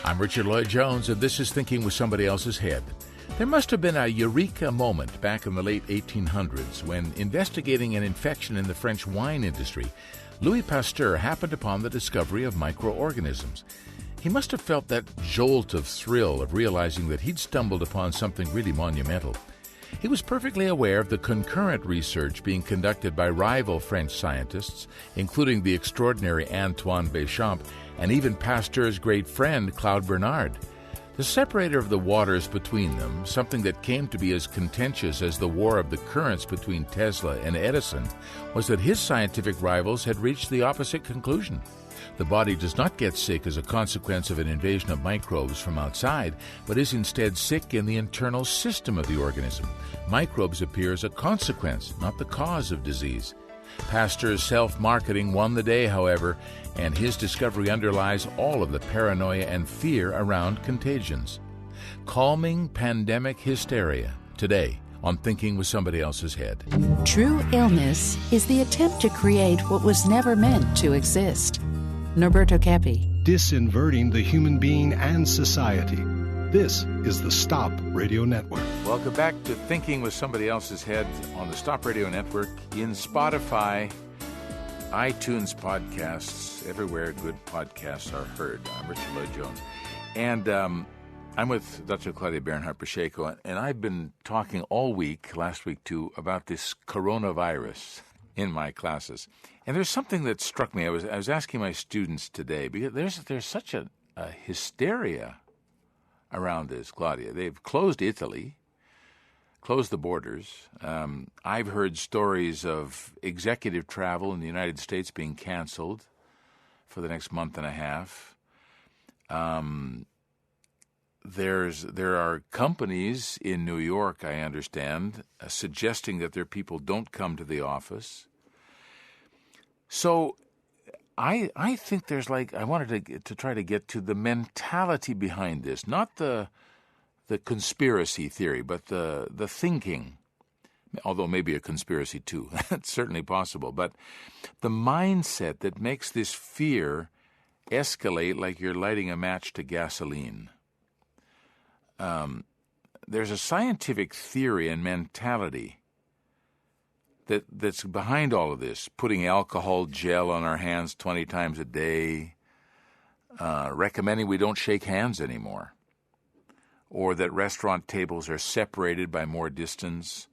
I'm Richard Lloyd Jones, and this is Thinking with Somebody Else's Head. There must have been a eureka moment back in the late 1800s when, investigating an infection in the French wine industry, Louis Pasteur happened upon the discovery of microorganisms. He must have felt that jolt of thrill of realizing that he'd stumbled upon something really monumental. He was perfectly aware of the concurrent research being conducted by rival French scientists, including the extraordinary Antoine Béchamp and even Pasteur's great friend, Claude Bernhardt. The separator of the waters between them, something that came to be as contentious as the war of the currents between Tesla and Edison, was that his scientific rivals had reached the opposite conclusion. The body does not get sick as a consequence of an invasion of microbes from outside, but is instead sick in the internal system of the organism. Microbes appear as a consequence, not the cause of disease. Pasteur's self-marketing won the day, however, and his discovery underlies all of the paranoia and fear around contagions. Calming pandemic hysteria, today on Thinking with Somebody Else's Head. True illness is the attempt to create what was never meant to exist. Norberto Keppe. Disinverting the human being and society. This is the Stop Radio Network. Welcome back to Thinking with Somebody Else's Head on the Stop Radio Network, in Spotify, iTunes podcasts, everywhere good podcasts are heard. I'm Richard Lloyd Jones. And I'm with Dr. Claudia Bernhardt Pacheco, and I've been talking all week, last week too, about this coronavirus in my classes. And there's something that struck me. I was asking my students today, because there's such a hysteria around this, Claudia. They've closed Italy, closed the borders. I've heard stories of executive travel in the United States being canceled for the next month and a half. There are companies in New York, I understand, suggesting that their people don't come to the office. So I think there's I wanted to try to get to the mentality behind this, not the conspiracy theory, but the thinking, although maybe a conspiracy too. That's certainly possible. But the mindset that makes this fear escalate like you're lighting a match to gasoline. There's a scientific theory and mentality that's behind all of this, putting alcohol gel on our hands 20 times a day, recommending we don't shake hands anymore, or that restaurant tables are separated by more distance,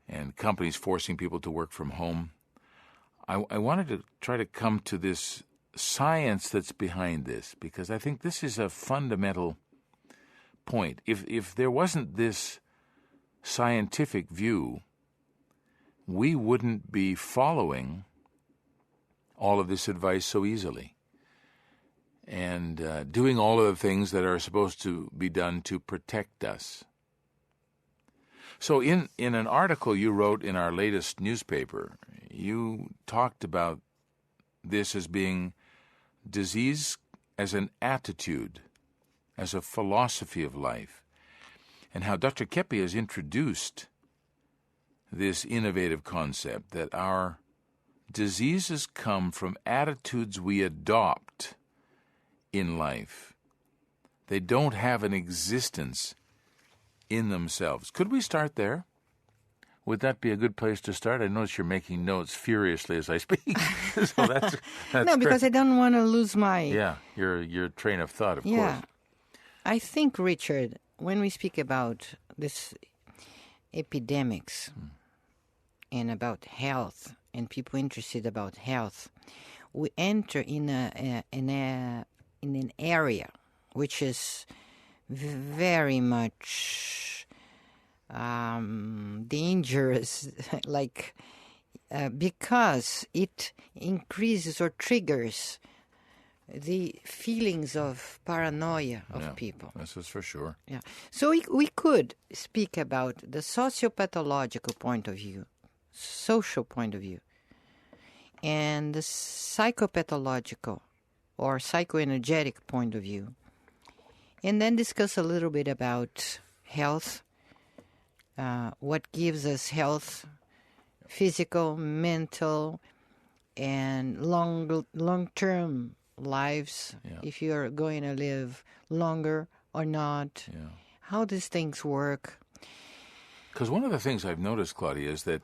and companies forcing people to work from home. I wanted to try to come to this science that's behind this, because I think this is a fundamental point. If there wasn't this scientific view, we wouldn't be following all of this advice so easily and doing all of the things that are supposed to be done to protect us. So in an article you wrote in our latest newspaper, you talked about this as being disease as an attitude, as a philosophy of life, and how Dr. Keppe has introduced this innovative concept that our diseases come from attitudes we adopt in life. They don't have an existence in themselves. Could we start there? Would that be a good place to start? I notice you're making notes furiously as I speak. So that's no, because great. I don't want to lose my... Yeah, your train of thought, of course. I think, Richard, when we speak about this epidemics and about health and people interested about health, we enter in an area which is very much dangerous, because it increases or triggers the feelings of paranoia of people. This is for sure. Yeah. So we could speak about the sociopathological point of view, social point of view, and the psychopathological or psychoenergetic point of view, and then discuss a little bit about health, what gives us health, physical, mental, and long-term lives, Yeah. if you're going to live longer or not, how these things work. Because one of the things I've noticed, Claudia, is that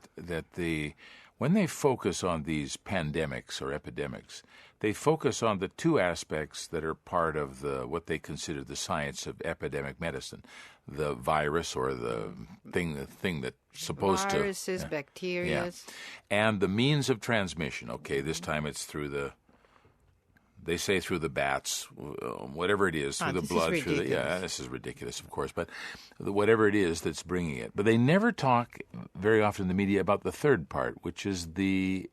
when they focus on these pandemics or epidemics, they focus on the two aspects that are part of what they consider the science of epidemic medicine: the virus or the thing that's supposed Viruses, to bacteria, and the means of transmission. Okay, this time it's through they say through the bats, whatever it is, through the blood, this is ridiculous, of course, but whatever it is that's bringing it. But they never talk very often in the media about the third part, which is the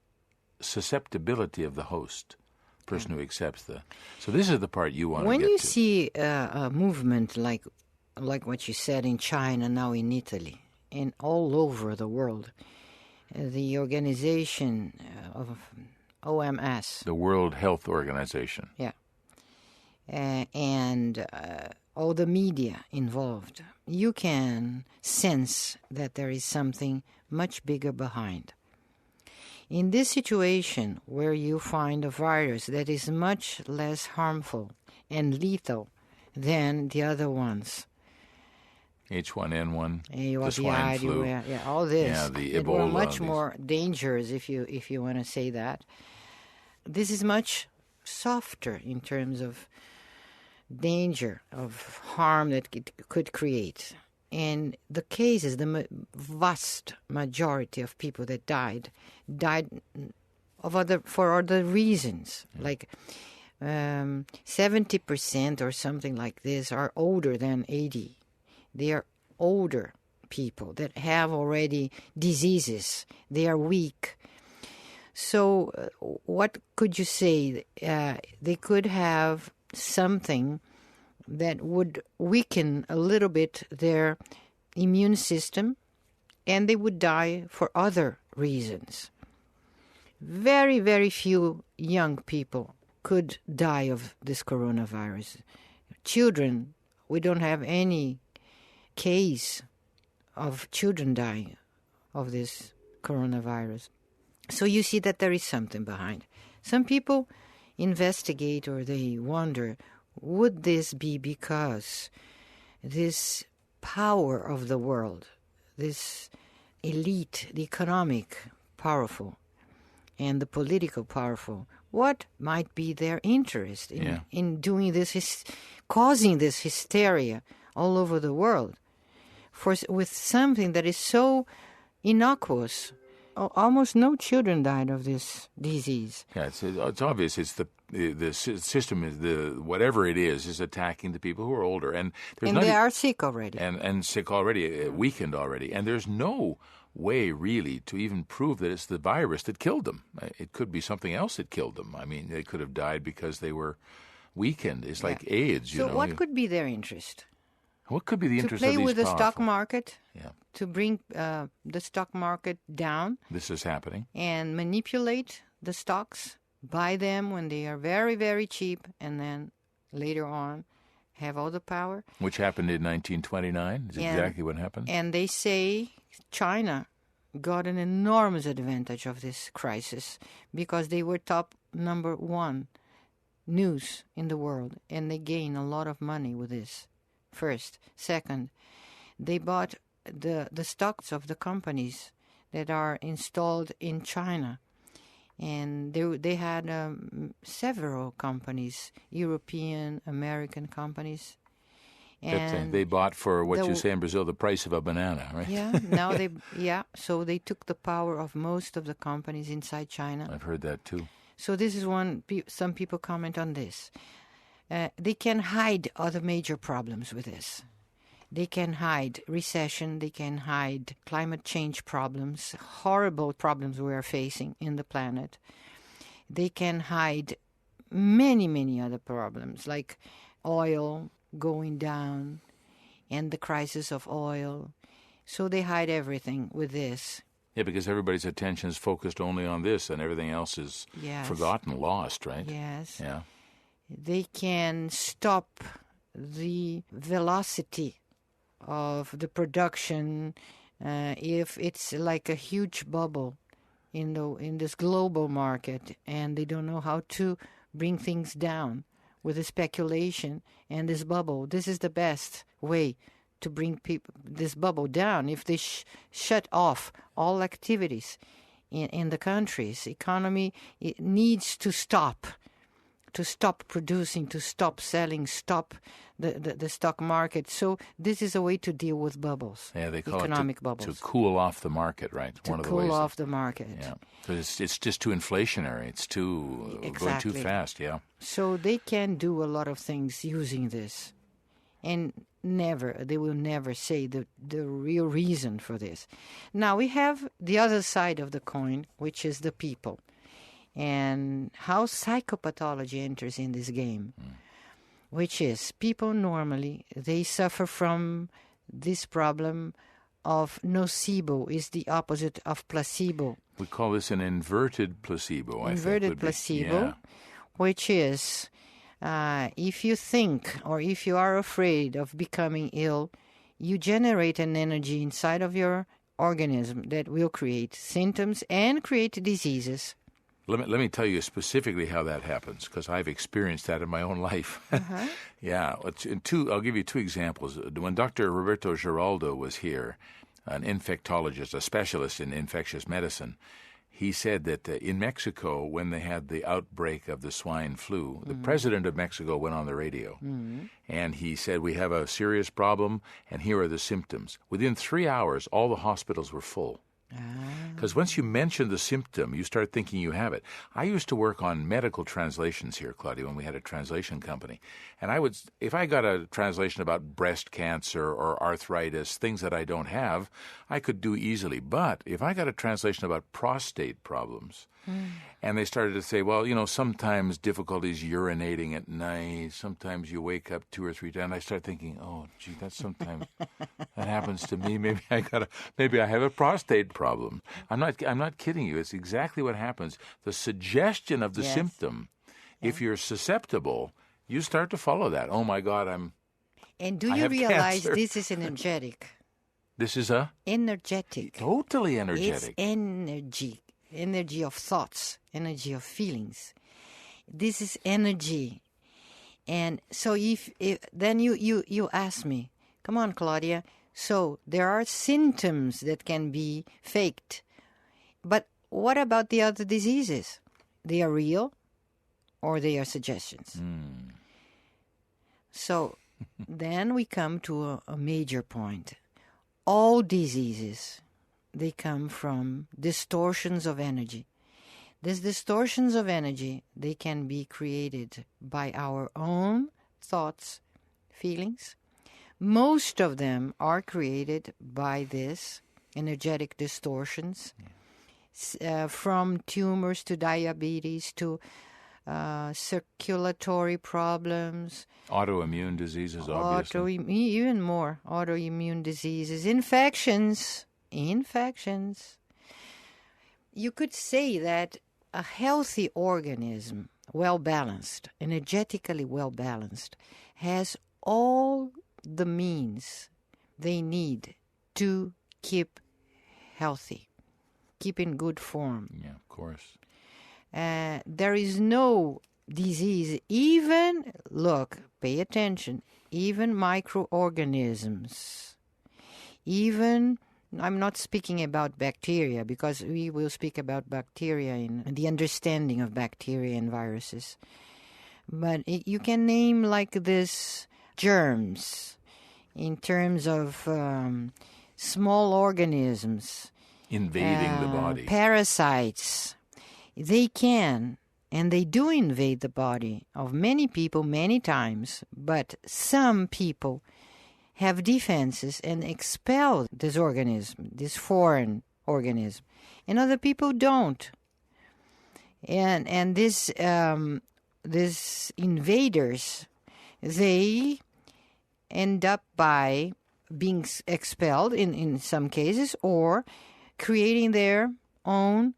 susceptibility of the host, person who accepts So this is the part you want to get to. When you see a movement like what you said in China, now in Italy, and all over the world, the organization of OMS. The World Health Organization. Yeah. And all the media involved, you can sense that there is something much bigger behind. In this situation where you find a virus that is much less harmful and lethal than the other ones, H1N1, the swine flu, all this, the it were Ebola, much more dangerous, if you want to say that. This is much softer in terms of danger, of harm that it could create. And the cases, the vast majority of people that died for other reasons, like 70% or something like this are older than 80. They are older people that have already diseases. They are weak. So what could you say? They could have something that would weaken a little bit their immune system, and they would die for other reasons. Very, very few young people could die of this coronavirus. Children, we don't have any case of children dying of this coronavirus. So you see that there is something behind. Some people investigate or they wonder, would this be because this power of the world, this elite, the economic powerful and the political powerful, what might be their interest in doing this, causing this hysteria all over the world with something that is so innocuous? Almost no children died of this disease. Yeah, it's obvious. It's the system is whatever it is attacking the people who are older, and they are sick already, and sick already, weakened already, and there's no way really to even prove that it's the virus that killed them. It could be something else that killed them. I mean, they could have died because they were weakened. It's like AIDS. So what could be their interest? What could be the interest of these these powerful? To play with the stock market? Yeah. To bring the stock market down. This is happening. And manipulate the stocks, buy them when they are very, very cheap, and then later on have all the power. Which happened in 1929. Is exactly what happened. And they say China got an enormous advantage of this crisis because they were top number one news in the world, and they gained a lot of money with this. First. Second, they bought the stocks of the companies that are installed in China. And they had several companies, European, American companies. And they bought for what you say in Brazil, the price of a banana, right? Yeah, so they took the power of most of the companies inside China. I've heard that too. So this is some people comment on this. They can hide other major problems with this. They can hide recession, they can hide climate change problems, horrible problems we are facing in the planet. They can hide many, many other problems, like oil going down and the crisis of oil. So they hide everything with this. Yeah, because everybody's attention is focused only on this and everything else is forgotten, lost, right? Yes. Yeah. They can stop the velocity of the production if it's like a huge bubble in this global market, and they don't know how to bring things down with the speculation and this bubble. This is the best way to bring this bubble down. If they shut off all activities in the country's economy, it needs to stop producing, to stop selling, stop the stock market. So this is a way to deal with bubbles. Yeah, they call economic it bubbles. to cool off the market, right? To cool off the market. Yeah, because it's just too inflationary. It's too going too fast. Yeah. So they can do a lot of things using this, and they will never say the real reason for this. Now we have the other side of the coin, which is the people, and how psychopathology enters in this game. Which is, people normally, they suffer from this problem of nocebo, is the opposite of placebo. We call this an inverted placebo, Inverted placebo, which is, if you think or if you are afraid of becoming ill, you generate an energy inside of your organism that will create symptoms and create diseases. Let me tell you specifically how that happens, because I've experienced that in my own life. Yeah. I'll give you two examples. When Dr. Roberto Giraldo was here, an infectologist, a specialist in infectious medicine, he said that in Mexico, when they had the outbreak of the swine flu, the president of Mexico went on the radio, and he said, we have a serious problem, and here are the symptoms. Within 3 hours, all the hospitals were full. Because once you mention the symptom, you start thinking you have it. I used to work on medical translations here, Claudia, when we had a translation company. And if I got a translation about breast cancer or arthritis, things that I don't have, I could do easily. But if I got a translation about prostate problems, and they started to say, well, sometimes difficulties urinating at night, sometimes you wake up 2 or 3 times, I start thinking, oh, gee, that's sometimes that happens to me. Maybe I have a prostate problem. I'm not kidding you. It's exactly what happens. The suggestion of the symptom, if you're susceptible, you start to follow that. Oh my God, And do you realize cancer. This is energetic? This is energetic. Totally energetic. It's energy of thoughts, energy of feelings. This is energy. And so if then you ask me, come on, Claudia, so there are symptoms that can be faked. But what about the other diseases? They are real or they are suggestions? So then we come to a major point. All diseases, they come from distortions of energy. These distortions of energy, they can be created by our own thoughts, feelings. Most of them are created by this energetic distortions, from tumors to diabetes to circulatory problems. Autoimmune diseases, obviously. Even more. Autoimmune diseases. Infections. You could say that a healthy organism, well-balanced, energetically well-balanced, has all the means they need to keep healthy, keep in good form. Yeah, of course. There is no disease, pay attention, even microorganisms, I'm not speaking about bacteria, because we will speak about bacteria in the understanding of bacteria and viruses. But you can name like this germs in terms of small organisms. Invading the body. Parasites. They can, and they do invade the body of many people many times, but some people have defenses and expel this organism, this foreign organism, and other people don't. And this invaders, they end up by being expelled in some cases, or creating their own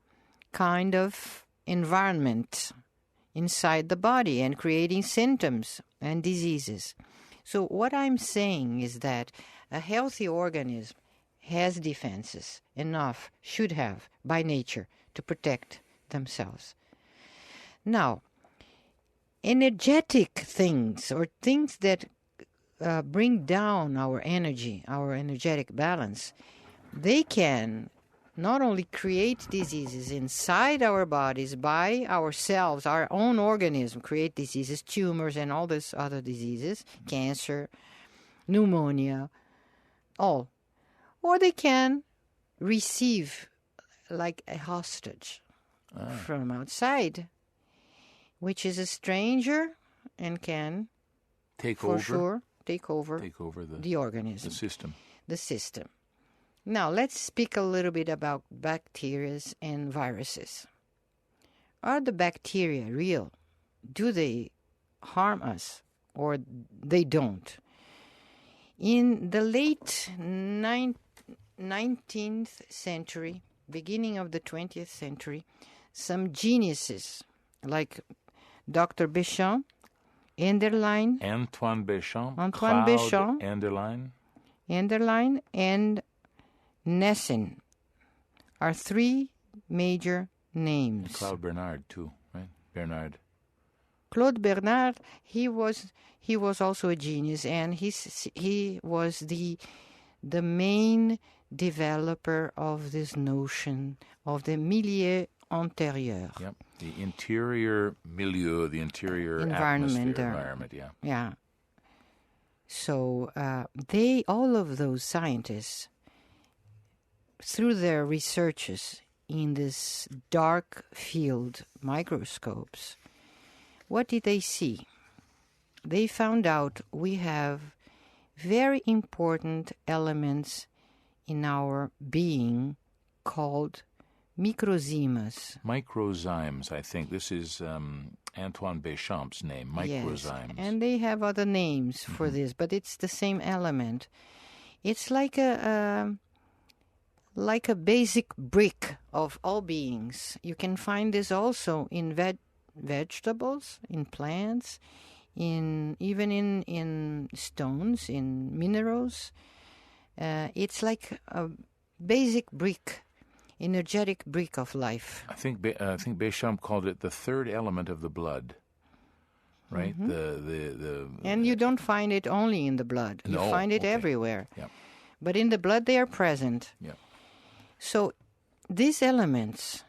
kind of environment inside the body and creating symptoms and diseases. So what I'm saying is that a healthy organism has defenses enough, should have, by nature, to protect themselves. Now, energetic things, or things that bring down our energy, our energetic balance, they can not only create diseases inside our bodies by ourselves, our own organism create diseases, tumors and all these other diseases, cancer, pneumonia, all. Or they can receive like a hostage from outside, which is a stranger and can, take for over sure, take over the organism. the system. Now, let's speak a little bit about bacteria and viruses. Are the bacteria real? Do they harm us or they don't? In the late 19th century, beginning of the 20th century, some geniuses like Dr. Béchamp, Antoine Béchamp, Enderlein, and Nessin are three major names. Claude Bernhardt too, right? Claude Bernhardt, he was also a genius, and he was the main developer of this notion of the milieu intérieur. Yep, the interior milieu, the interior environment. Yeah. Yeah. So all of those scientists, through their researches in this dark field microscopes, what did they see? They found out we have very important elements in our being called microzymes. Microzymes, I think. This is Antoine Béchamp's name, microzymes. Yes, and they have other names for this, but it's the same element. It's like a basic brick of all beings. You can find this also in vegetables, in plants, even in stones, in minerals. It's like a basic brick, energetic brick of life. I think Béchamp called it the third element of the blood, right? And you don't find it only in the blood. You find it everywhere. Yeah. But in the blood they are present. Yeah. So these elements,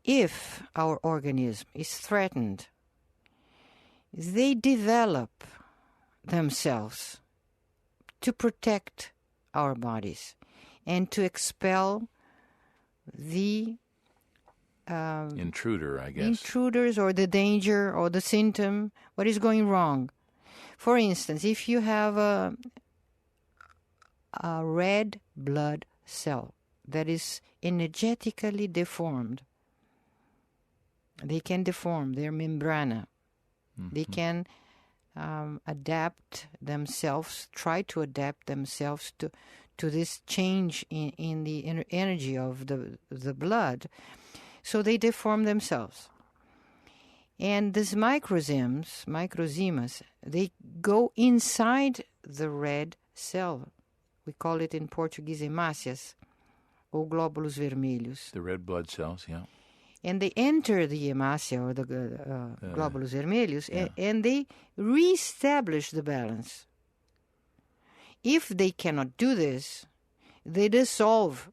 if our organism is threatened, they develop themselves to protect our bodies and to expel the intruder, I guess. Intruders or the danger or the symptom, what is going wrong. For instance, if you have a red blood cell that is energetically deformed, they can deform their membrana. They can adapt themselves, try to adapt themselves to this change in the energy of the blood. So they deform themselves. And these microzymes, they go inside the red cell. We call it in Portuguese hemácias, or glóbulos vermelhos. The red blood cells, yeah. And they enter the hemácia, or the glóbulos vermelhos, and they reestablish the balance. If they cannot do this, they dissolve.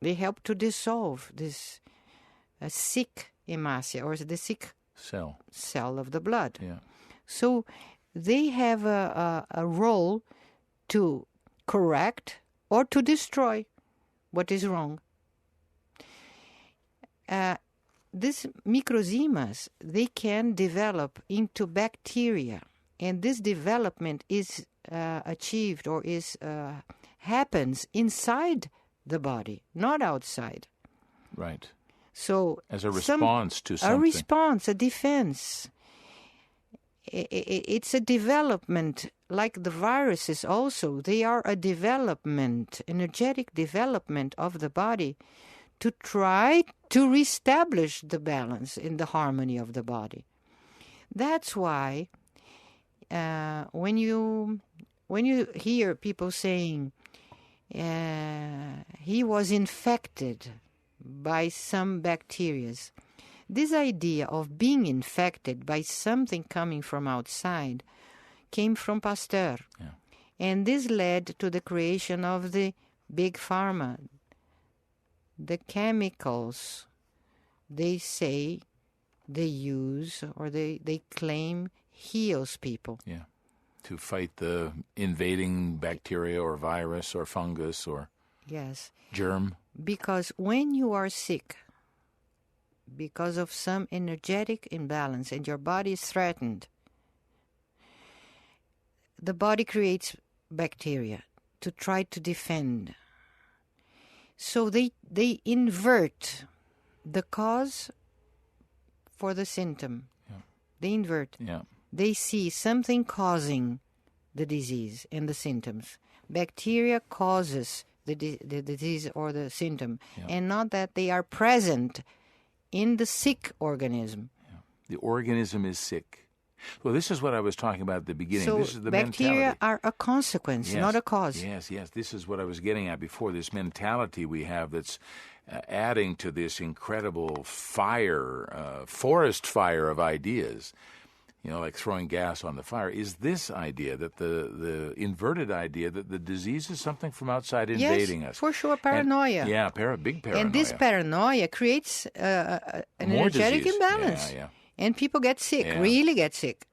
They help to dissolve this sick hemácia, or the sick cell of the blood. Yeah. So they have a role to correct or to destroy what is wrong. These microzymes, they can develop into bacteria, and this development is achieved or happens inside the body, not outside. Right. So as a response to something. A response, a defense. It's a development, like the viruses also. They are a development, energetic development of the body to try to reestablish the balance in the harmony of the body. That's why when you hear people saying he was infected by some bacteria, This idea of being infected by something coming from outside came from Pasteur. Yeah. And this led to the creation of the big pharma. The chemicals, they say, they use or they claim heals people. Yeah. To fight the invading bacteria or virus or fungus or yes, germ. Because when you are sick, because of some energetic imbalance and your body is threatened, the body creates bacteria to try to defend. So they invert the cause for the symptom. Yeah. They invert. Yeah. They see something causing the disease and the symptoms. Bacteria causes the disease or the symptom, and not that they are present in the sick organism. Yeah. The organism is sick. Well, this is what I was talking about at the beginning. So this is the bacteria mentality. are a consequence, Yes. not a cause. Yes. This is what I was getting at before, this mentality we have that's adding to this incredible fire, forest fire of ideas, like throwing gas on the fire, is this idea that the inverted idea that the disease is something from outside invading us. Yes, for sure, paranoia. Big paranoia. And this paranoia creates an energetic disease. imbalance. Yeah. And people get sick, really get sick.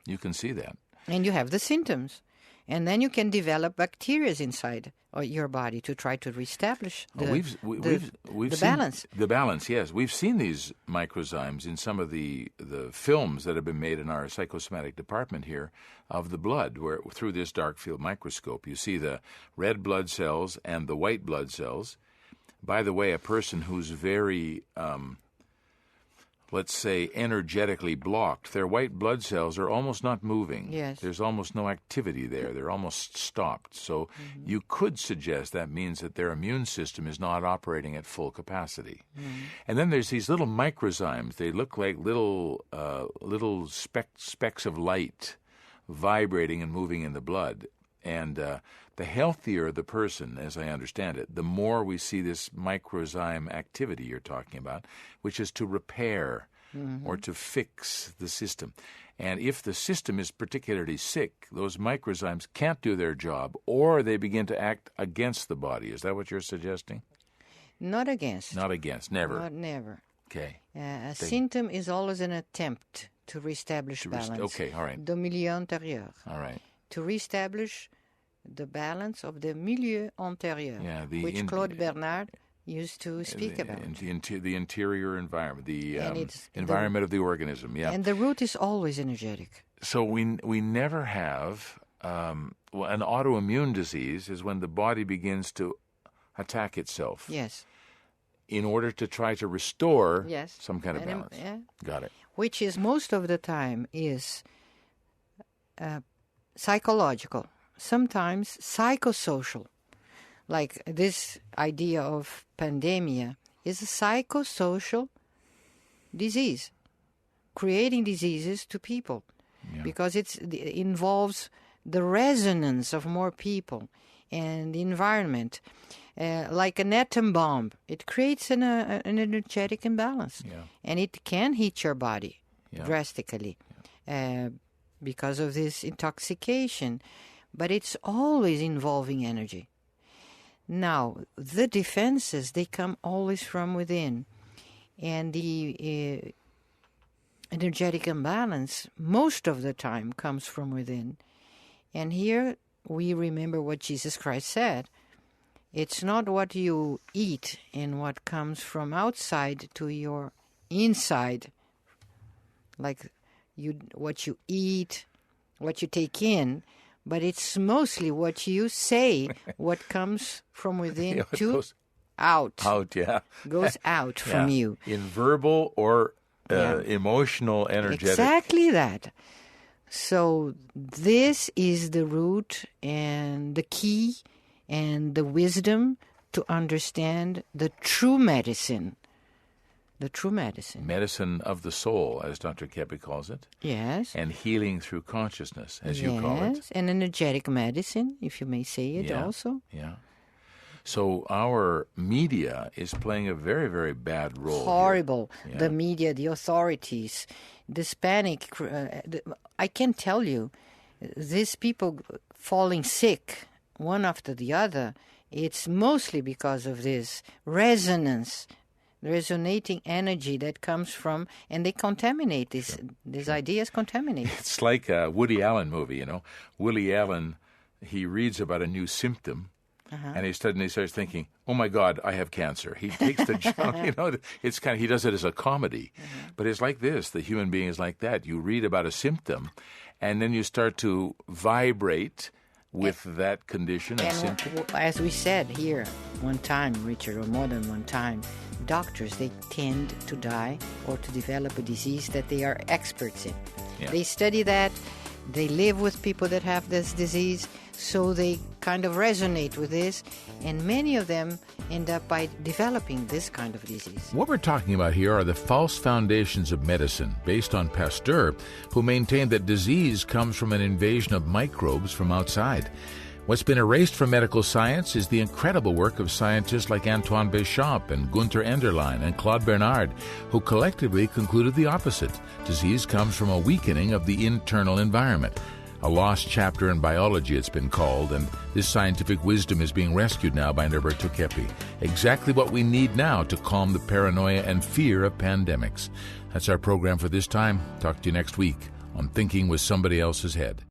You can see that. And you have the symptoms. And then you can develop bacteria inside your body to try to reestablish we've the seen balance. The balance, yes. We've seen these microzymes in some of the films that have been made in our psychosomatic department here of the blood, where through this dark field microscope you see the red blood cells and the white blood cells. By the way, a person who's very let's say, energetically blocked, their white blood cells are almost not moving. Yes. There's almost no activity there. They're almost stopped. So you could suggest that means that their immune system is not operating at full capacity. And then there's these little microzymes. They look like little specks of light vibrating and moving in the blood. And the healthier the person, as I understand it, the more we see this microzyme activity you're talking about, which is to repair or to fix the system. And if the system is particularly sick, those microzymes can't do their job, or they begin to act against the body. Is that what you're suggesting? Not against. Not against, never. Not never. Okay. A symptom is always an attempt to reestablish balance. Okay, all right. The milieu intérieur. All right. To reestablish the balance of the milieu intérieur, which Claude Bernhardt used to speak about. The interior environment, the environment of the organism, yeah. And the root is always energetic. So we never have, an autoimmune disease is when the body begins to attack itself. Yes. In order to try to restore some kind of balance. Got it. Which is most of the time is psychological, sometimes psychosocial. Like this idea of pandemia is a psychosocial disease, creating diseases to people, because it involves the resonance of more people and the environment. Like an atom bomb, it creates an energetic imbalance, and it can hit your body drastically because of this intoxication, but it's always involving energy. Now, the defenses, they come always from within, and the energetic imbalance most of the time comes from within. And here we remember what Jesus Christ said. It's not what you eat and what comes from outside to your inside, like what you eat, what you take in, but it's mostly what you say, what comes from within out. Goes out from you. In verbal or emotional, energetic. Exactly that. So this is the root and the key and the wisdom to understand the true medicine. The true medicine. Medicine of the soul, as Dr. Keppe calls it. Yes. And healing through consciousness, as you call it. Yes, and energetic medicine, if you may say it also. Yeah. So our media is playing a very, very bad role. Horrible. Yeah. The media, the authorities, this panic. I can tell you, these people falling sick one after the other, it's mostly because of this resonating energy that comes from, and they contaminate these ideas contaminate. It's like a Woody Allen movie, Woody Allen, he reads about a new symptom, and he starts thinking, oh my God, I have cancer. He takes the jump, it's kind of, he does it as a comedy. But it's like this, the human being is like that. You read about a symptom, and then you start to vibrate with that condition and symptom. As we said here one time, Richard, or more than one time, doctors, they tend to die or to develop a disease that they are experts in. Yeah. They study that, they live with people that have this disease, so they kind of resonate with this, and many of them end up by developing this kind of disease. What we're talking about here are the false foundations of medicine based on Pasteur, who maintained that disease comes from an invasion of microbes from outside. What's been erased from medical science is the incredible work of scientists like Antoine Béchamp and Gunther Enderlein and Claude Bernhardt, who collectively concluded the opposite. Disease comes from a weakening of the internal environment. A lost chapter in biology, it's been called, and this scientific wisdom is being rescued now by Norberto Keppe. Exactly what we need now to calm the paranoia and fear of pandemics. That's our program for this time. Talk to you next week on Thinking with Somebody Else's Head.